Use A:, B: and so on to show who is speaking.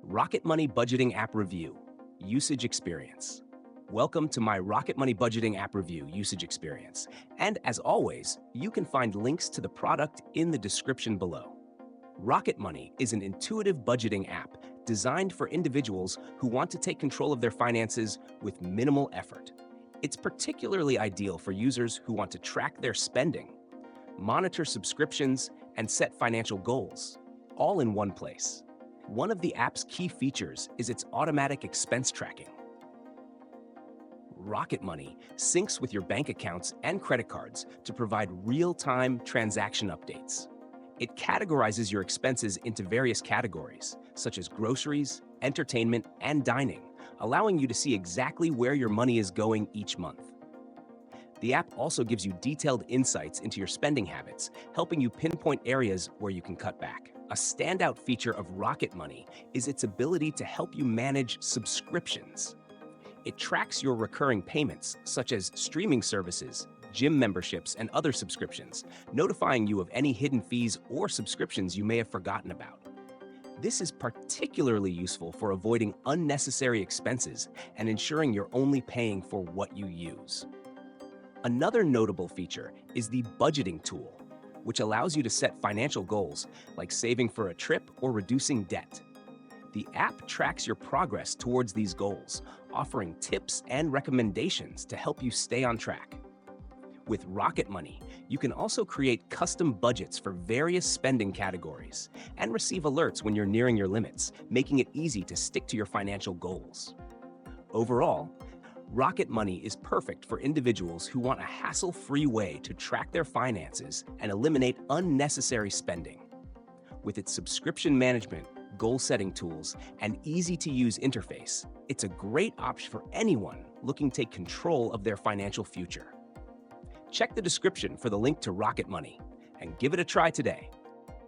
A: RocketMoney Budgeting App Review, Usage Experience. Welcome to my RocketMoney Budgeting App Review Usage Experience. And as always, you can find links to the product in the description below. RocketMoney is an intuitive budgeting app designed for individuals who want to take control of their finances with minimal effort. It's particularly ideal for users who want to track their spending, monitor subscriptions, and set financial goals, all in one place. One of the app's key features is its automatic expense tracking. RocketMoney syncs with your bank accounts and credit cards to provide real-time transaction updates. It categorizes your expenses into various categories, such as groceries, entertainment, and dining, allowing you to see exactly where your money is going each month. The app also gives you detailed insights into your spending habits, helping you pinpoint areas where you can cut back. A standout feature of RocketMoney is its ability to help you manage subscriptions. It tracks your recurring payments, such as streaming services, gym memberships, and other subscriptions, notifying you of any hidden fees or subscriptions you may have forgotten about. This is particularly useful for avoiding unnecessary expenses and ensuring you're only paying for what you use. Another notable feature is the budgeting tool, which allows you to set financial goals like saving for a trip or reducing debt. The app tracks your progress towards these goals, offering tips and recommendations to help you stay on track. With RocketMoney, you can also create custom budgets for various spending categories and receive alerts when you're nearing your limits, making it easy to stick to your financial goals. Overall, RocketMoney is perfect for individuals who want a hassle-free way to track their finances and eliminate unnecessary spending. With its subscription management, goal-setting tools, and easy-to-use interface, it's a great option for anyone looking to take control of their financial future. Check the description for the link to RocketMoney and give it a try today.